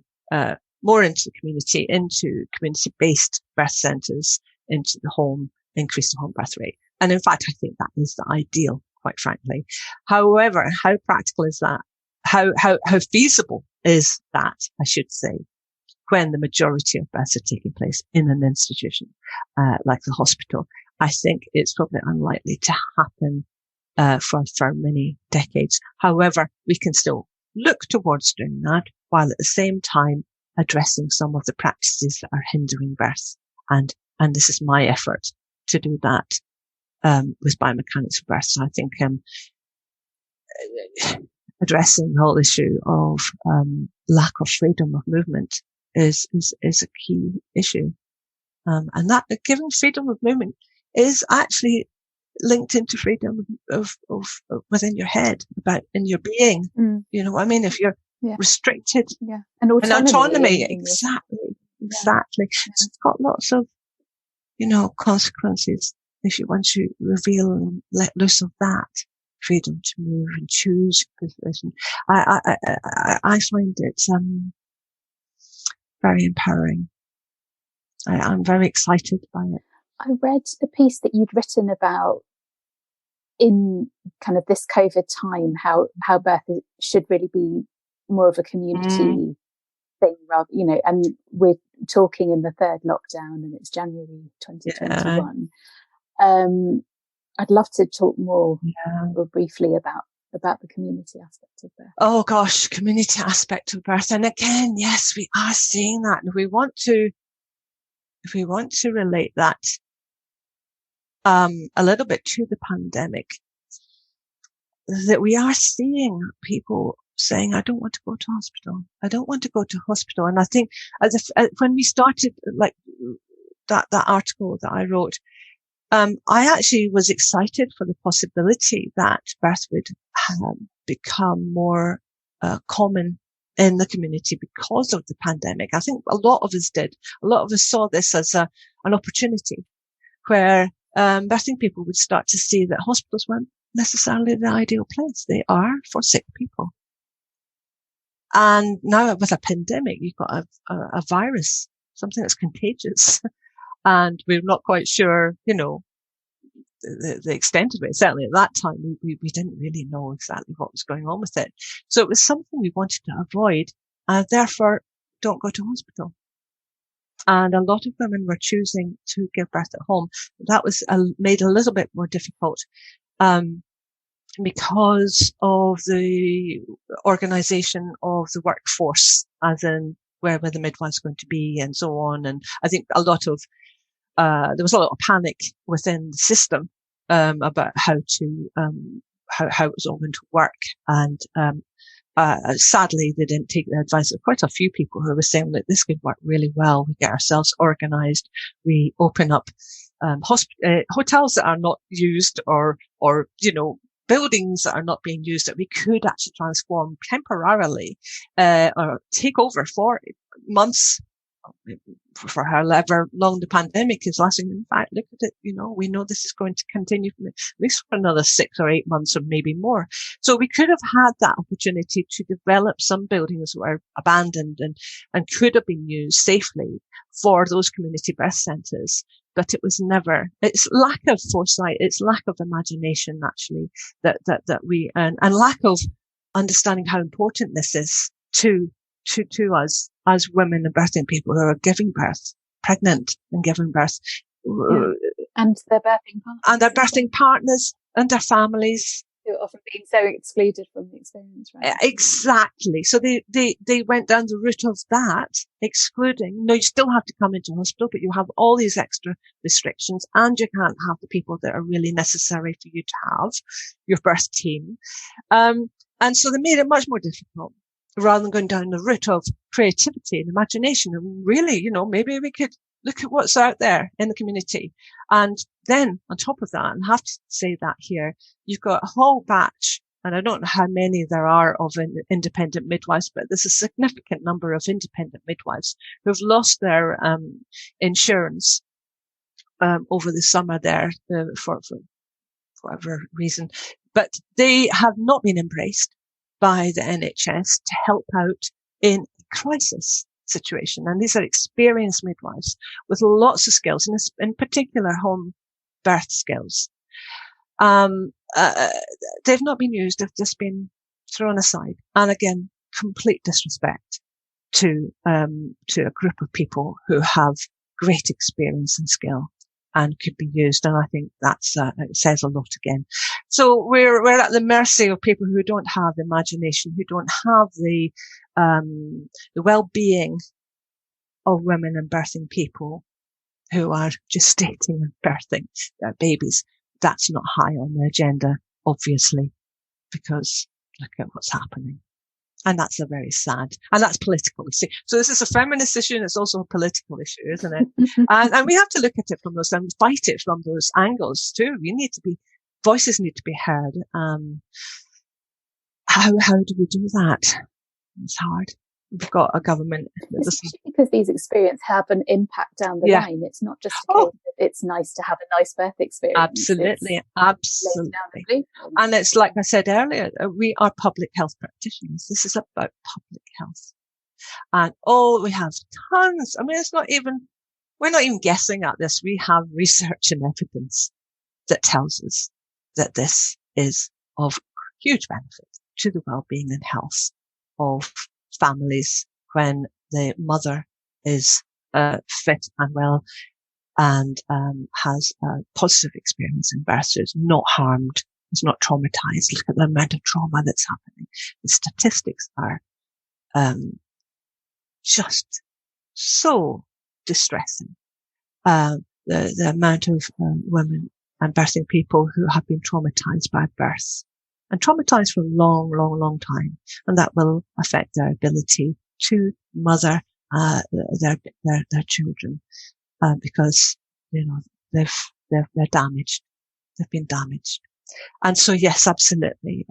S2: more into the community, into community-based birth centres, into the home, increase the home birth rate. And in fact, I think that is the ideal, quite frankly. However, how practical is that? How feasible is that, I should say? when the majority of births are taking place in an institution, like the hospital. I think it's probably unlikely to happen, for many decades. However, we can still look towards doing that while at the same time addressing some of the practices that are hindering birth. And this is my effort to do that, with biomechanics of birth. So I think, addressing the whole issue of, lack of freedom of movement is a key issue. And that giving freedom of movement is actually linked into freedom of within your head, about in your being. You know what I mean? If you're restricted,
S3: and autonomy,
S2: exactly. Yeah. It's got lots of, consequences once you reveal and let loose of that freedom to move and choose position. I find it very empowering. I'm very excited by it.
S3: I read a piece that you'd written about in kind of this COVID time, how birth should really be more of a community thing, rather, and we're talking in the third lockdown and it's January 2021. I'd love to talk more briefly about the community aspect of birth.
S2: Oh gosh, community aspect of birth. And again, yes, we are seeing that. And if we want to relate that a little bit to the pandemic, that we are seeing people saying, I don't want to go to hospital. I don't want to go to hospital. And I think when we started, like that article that I wrote, I actually was excited for the possibility that birth would become more common in the community because of the pandemic. I think a lot of us did. A lot of us saw this as an opportunity where birthing people would start to see that hospitals weren't necessarily the ideal place. They are for sick people. And now with a pandemic, you've got a virus, something that's contagious. And we're not quite sure, the extent of it. Certainly at that time, we didn't really know exactly what was going on with it. So it was something we wanted to avoid, and therefore don't go to hospital. And a lot of women were choosing to give birth at home. That was made a little bit more difficult, because of the organisation of the workforce, as in where the midwives are going to be and so on. And I think there was a lot of panic within the system, about how it was all going to work. And, sadly, they didn't take the advice of quite a few people who were saying that this could work really well. We get ourselves organised. We open up, hotels that are not used or, buildings that are not being used, that we could actually transform temporarily, or take over for months, for however long the pandemic is lasting. In fact, look at it, we know this is going to continue at least for another 6 or 8 months or maybe more. So we could have had that opportunity to develop some buildings that were abandoned and could have been used safely for those community birth centres. But it was never, it's lack of foresight, it's lack of imagination, actually, that we, and lack of understanding how important this is to us as women and birthing people who are giving birth, pregnant and giving birth.
S3: And their birthing partners.
S2: And their birthing partners and their families.
S3: Who are often being so excluded from the experience, right?
S2: Exactly. So they went down the route of that, excluding. No, you still have to come into hospital, but you have all these extra restrictions, and you can't have the people that are really necessary for you to have, your birth team. And so they made it much more difficult, rather than going down the route of creativity and imagination. And really, maybe we could look at what's out there in the community. And then on top of that, and I have to say that here, you've got a whole batch, and I don't know how many there are of independent midwives, but there's a significant number of independent midwives who've lost their insurance over the summer there for whatever reason. But they have not been embraced by the NHS to help out in a crisis situation. And these are experienced midwives with lots of skills, and in particular home birth skills. They've not been used. They've just been thrown aside. And again, complete disrespect to a group of people who have great experience and skill and could be used. And I think that's, it says a lot again. So we're at the mercy of people who don't have imagination, who don't have the well-being of women and birthing people who are gestating and birthing their babies. That's not high on the agenda, obviously, because look at what's happening. And that's a very sad, and that's political. See, so this is a feminist issue, and it's also a political issue, isn't it? and we have to look at it from those and fight it from those angles too. Voices need to be heard. How do we do that? It's hard. We've got a government that
S3: especially because these experiences have an impact down the line. It's not just a case that it's nice to have a nice birth experience.
S2: Absolutely. And it's like I said earlier, we are public health practitioners. This is about public health. And we have tons. I mean, we're not even guessing at this. We have research and evidence that tells us that this is of huge benefit to the well-being and health of families when the mother is fit and well and has a positive experience in birth. So it's not harmed, it's not traumatized. Look at the amount of trauma that's happening. The statistics are just so distressing. The amount of women and birthing people who have been traumatized by birth. And traumatized for a long, long, long time. And that will affect their ability to mother, their children, because, they're damaged. They've been damaged. And so, yes, absolutely.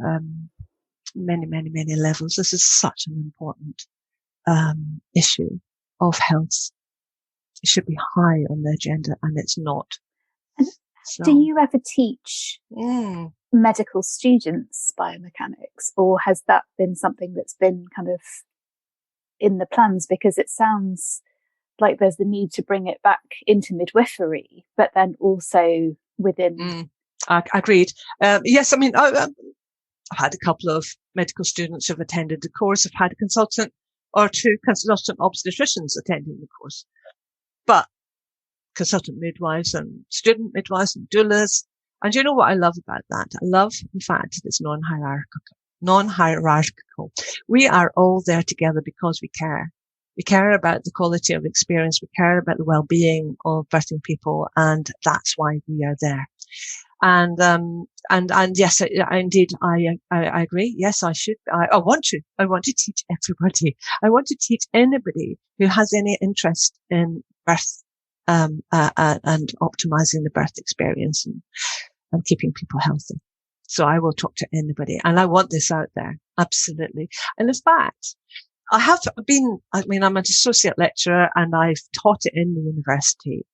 S2: Many, many, many levels. This is such an important, issue of health. It should be high on the agenda, and it's not.
S3: So. Do you ever teach medical students biomechanics, or has that been something that's been kind of in the plans? Because it sounds like there's the need to bring it back into midwifery, but then also within.
S2: Agreed. Yes, I mean, I've had a couple of medical students who've attended the course. I've had a consultant or two consultant obstetricians attending the course, but consultant midwives and student midwives and doulas. And you know what I love about that? I love the fact that it's non-hierarchical. We are all there together because we care. We care about the quality of experience. We care about the well-being of birthing people. And that's why we are there. And yes, indeed, I agree. Yes, I should. I want to teach everybody. I want to teach anybody who has any interest in birth and optimizing the birth experience and keeping people healthy. So I will talk to anybody, and I want this out there. Absolutely. And in fact, I'm an associate lecturer, and I've taught it in the university,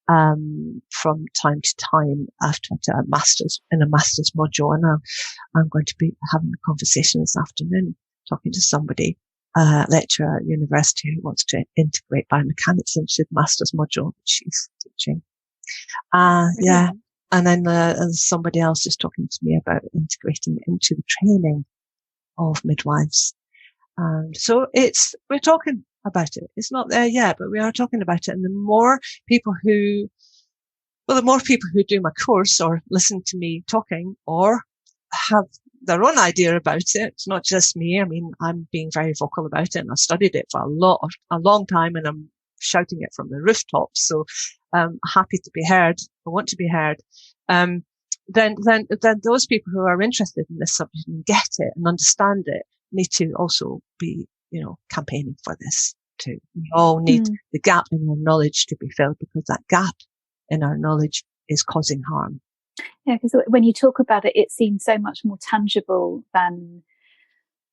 S2: from time to time after a master's module. And I'm going to be having a conversation this afternoon, talking to somebody, lecturer at university who wants to integrate biomechanics into the master's module that she's teaching. Yeah. And then somebody else is talking to me about integrating it into the training of midwives. So we're talking about it. It's not there yet, but we are talking about it. And the more people who do my course or listen to me talking or have their own idea about it. It's not just me. I mean, I'm being very vocal about it, and I've studied it for a long time, and I'm shouting it from the rooftops. So I'm happy to be heard. I want to be heard. Then those people who are interested in this subject and get it and understand it need to also be, campaigning for this too. We all need the gap in our knowledge to be filled, because that gap in our knowledge is causing harm.
S3: Yeah, because when you talk about it, it seems so much more tangible than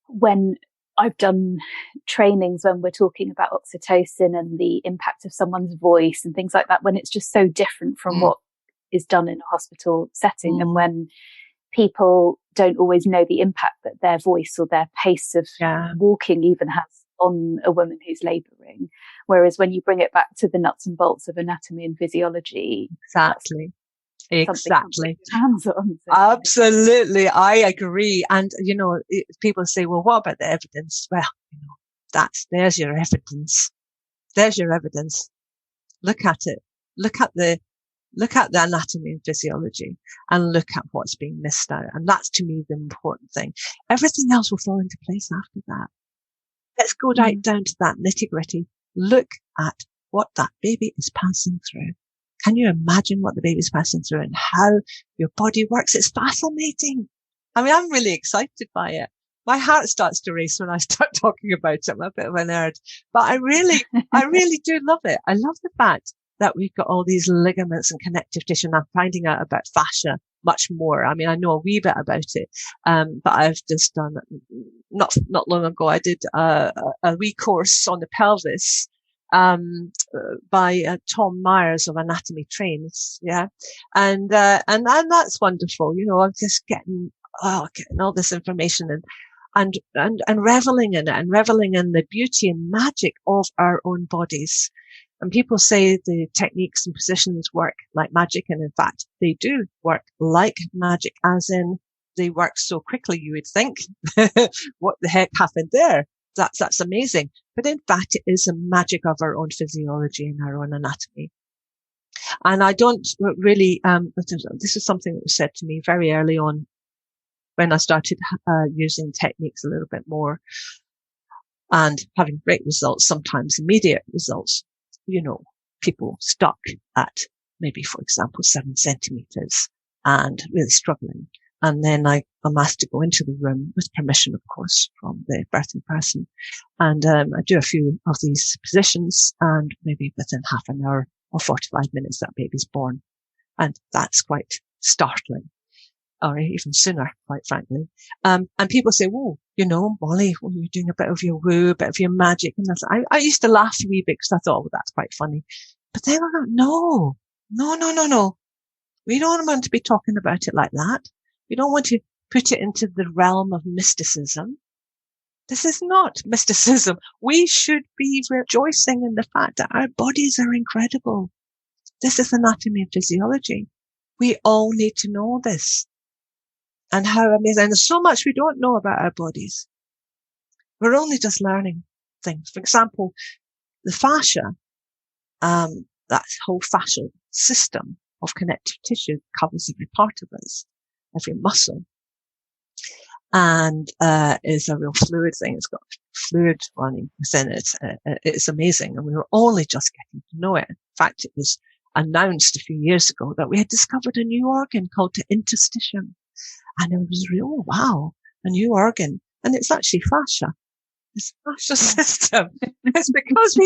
S3: when I've done trainings when we're talking about oxytocin and the impact of someone's voice and things like that, when it's just so different from what is done in a hospital setting, and when people don't always know the impact that their voice or their pace of walking even has on a woman who's labouring. Whereas when you bring it back to the nuts and bolts of anatomy and physiology,
S2: exactly.
S3: Hands-on.
S2: Absolutely. I agree. And, people say, well, what about the evidence? Well, There's your evidence. There's your evidence. Look at it. Look at the anatomy and physiology, and look at what's being missed out. And that's, to me, the important thing. Everything else will fall into place after that. Let's go right down to that nitty-gritty. Look at what that baby is passing through. Can you imagine what the baby's passing through and how your body works? It's fascinating. I mean, I'm really excited by it. My heart starts to race when I start talking about it. I'm a bit of a nerd, but I really do love it. I love the fact that we've got all these ligaments and connective tissue, and I'm finding out about fascia much more. I mean, I know a wee bit about it, but I've just done, not long ago, I did a wee course on the pelvis, by Tom Myers of Anatomy Trains. Yeah. And that's wonderful. You know, I'm just getting all this information and reveling in it, and reveling in the beauty and magic of our own bodies. And people say the techniques and positions work like magic. And in fact, they do work like magic, as in they work so quickly you would think, what the heck happened there? That's amazing. But in fact, it is a magic of our own physiology and our own anatomy. And I don't really, this is something that was said to me very early on when I started using techniques a little bit more and having great results, sometimes immediate results. You know, people stuck at maybe, for example, 7 centimeters and really struggling. And then I'm asked to go into the room with permission, of course, from the birthing person. And I do a few of these positions, and maybe within half an hour or 45 minutes, that baby's born. And that's quite startling, or even sooner, quite frankly. And people say, whoa, you know, Molly, when you're doing a bit of your woo, a bit of your magic. And I used to laugh a wee bit because I thought, oh, that's quite funny. But then I thought, no. We don't want to be talking about it like that. We don't want to put it into the realm of mysticism. This is not mysticism. We should be rejoicing in the fact that our bodies are incredible. This is anatomy and physiology. We all need to know this. And how amazing. And there's so much we don't know about our bodies. We're only just learning things. For example, the fascia, that whole fascial system of connective tissue covers every part of us, every muscle, and is a real fluid thing. It's got fluid running within it. It's amazing, and we were only just getting to know it. In fact, it was announced a few years ago that we had discovered a new organ called the interstitium, and it was real, oh, wow, a new organ, and it's actually fascia. It's a fascia system. It's because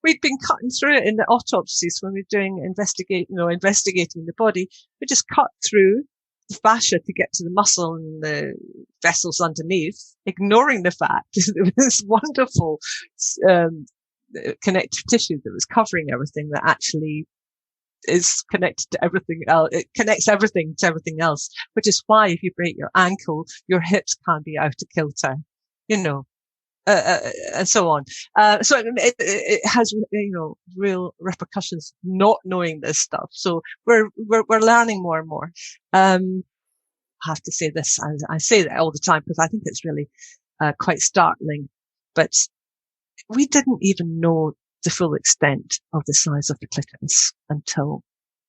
S2: we'd been cutting through it in the autopsies when we were doing investigating the body. We just cut through the fascia to get to the muscle and the vessels underneath, ignoring the fact that there was this wonderful connective tissue that was covering everything that actually is connected to everything else. It connects everything to everything else, which is why if you break your ankle, your hips can't be out of kilter, you know. And so on. So it has, you know, real repercussions not knowing this stuff. So we're learning more and more. I have to say this. I say that all the time because I think it's really, quite startling, but we didn't even know the full extent of the size of the clitoris until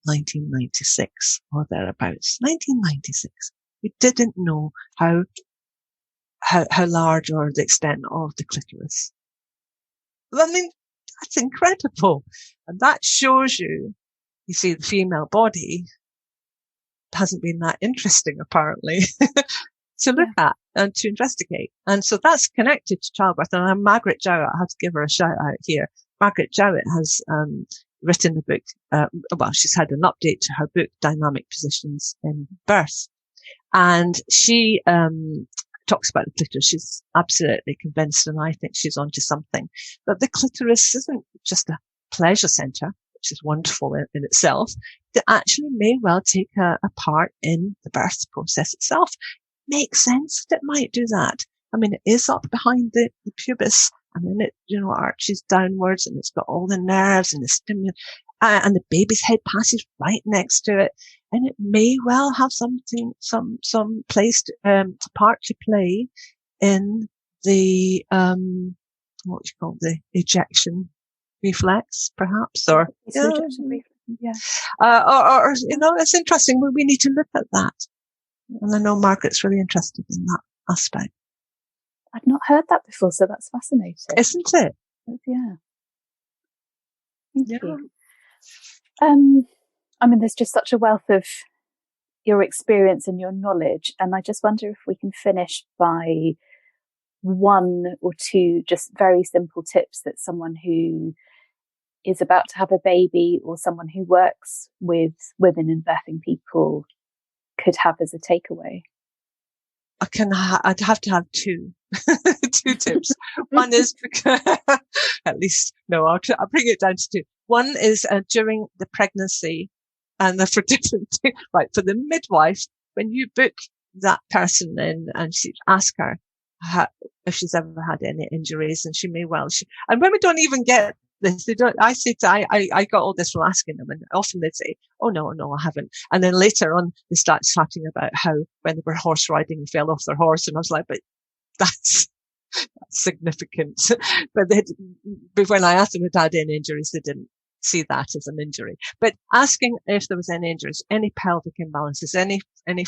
S2: 1996 or thereabouts. 1996. We didn't know how large or the extent of the clitoris. I mean, that's incredible. And that shows you see, the female body hasn't been that interesting, apparently, to look at and to investigate. And so that's connected to childbirth. And Margaret Jowett, I have to give her a shout out here. Margaret Jowett has written a book, she's had an update to her book, Dynamic Positions in Birth. And she talks about the clitoris. She's absolutely convinced, and I think she's onto something, that the clitoris isn't just a pleasure center, which is wonderful in itself. It actually may well take a part in the birth process itself. Makes sense that it might do that. I mean, it is up behind the pubis, and then it, you know, arches downwards, and it's got all the nerves and the stimulant, and the baby's head passes right next to it. And it may well have some place, part to play in the what you call the ejection reflex, perhaps, or
S3: ejection reflex. Yeah.
S2: Or it's interesting. We need to look at that. And I know Margaret's really interested in that aspect.
S3: I've not heard that before, so that's fascinating.
S2: Isn't it?
S3: Yeah. Thank you. I mean, there's just such a wealth of your experience and your knowledge. And I just wonder if we can finish by one or two just very simple tips that someone who is about to have a baby or someone who works with women and birthing people could have as a takeaway.
S2: I'd have to have two tips. One is because, at least, no, I'll bring it down to two. One is during the pregnancy, and for different things, right, for the midwife, when you book that person in and ask her if she's ever had any injuries, and she may well, and when we don't even get this, I got all this from asking them, and often they'd say, oh no, I haven't. And then later on, they start chatting about how when they were horse riding and fell off their horse. And I was like, but that's significant. But when I asked them if they had any injuries, they didn't see that as an injury. But asking if there was any injuries, any pelvic imbalances, any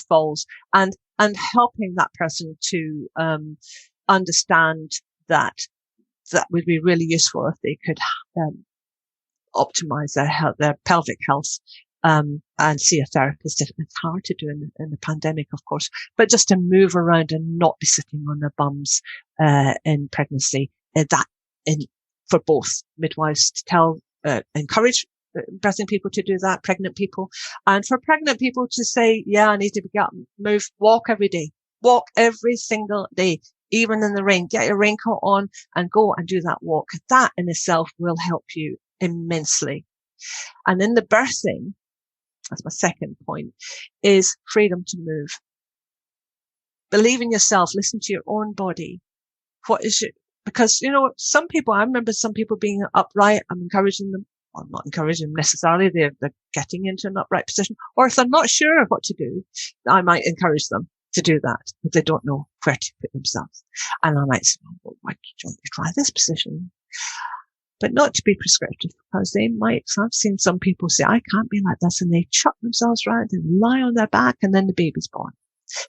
S2: falls, and helping that person to understand that would be really useful if they could optimize their health, their pelvic health, and see a therapist. It's hard to do in the pandemic, of course, but just to move around and not be sitting on their bums in pregnancy. For both midwives to encourage birthing people to do that, pregnant people, and for pregnant people to say, yeah, I need to get up, move, walk every day, walk every single day. Even in the rain, get your raincoat on and go and do that walk. That in itself will help you immensely. And in the birthing, that's my second point, is freedom to move. Believe in yourself. Listen to your own body. What is it? Because, I remember some people being upright. I'm encouraging them. I'm not encouraging them necessarily. They're getting into an upright position. Or if they're not sure of what to do, I might encourage them to do that, but they don't know where to put themselves. And I might say, well, why don't you try this position? But not to be prescriptive, because I've seen some people say, I can't be like this, and they chuck themselves around and lie on their back, and then the baby's born.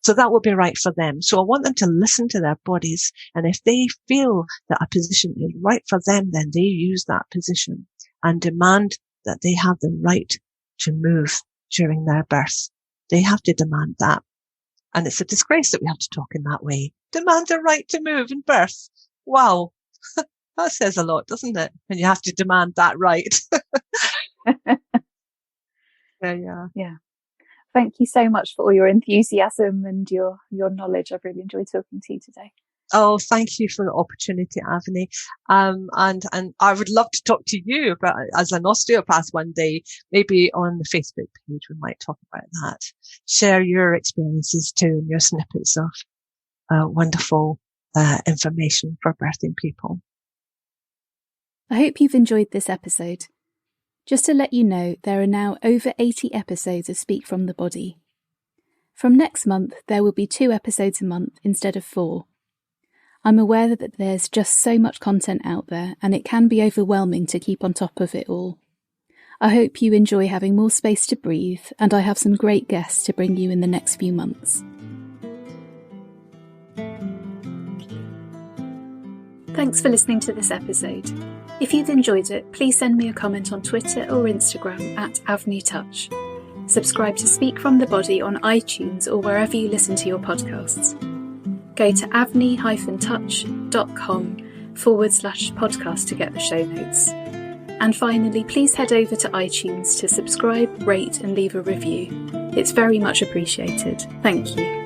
S2: So that would be right for them. So I want them to listen to their bodies, and if they feel that a position is right for them, then they use that position and demand that they have the right to move during their birth. They have to demand that. And it's a disgrace that we have to talk in that way. Demand the right to move in birth. Wow. That says a lot, doesn't it? And you have to demand that right.
S3: Yeah. Thank you so much for all your enthusiasm and your knowledge. I've really enjoyed talking to you today.
S2: Oh, thank you for the opportunity, Avni. And I would love to talk to you about, as an osteopath one day, maybe on the Facebook page, we might talk about that. Share your experiences too, and your snippets of wonderful information for birthing people.
S1: I hope you've enjoyed this episode. Just to let you know, there are now over 80 episodes of Speak from the Body. From next month, there will be 2 episodes a month instead of 4. I'm aware that there's just so much content out there, and it can be overwhelming to keep on top of it all. I hope you enjoy having more space to breathe, and I have some great guests to bring you in the next few months. Thanks for listening to this episode. If you've enjoyed it, please send me a comment on Twitter or Instagram @AvniTouch. Subscribe to Speak from the Body on iTunes or wherever you listen to your podcasts. Go to avnihitouch.com/podcast to get the show notes. And finally, please head over to iTunes to subscribe, rate, and leave a review. It's very much appreciated. Thank you.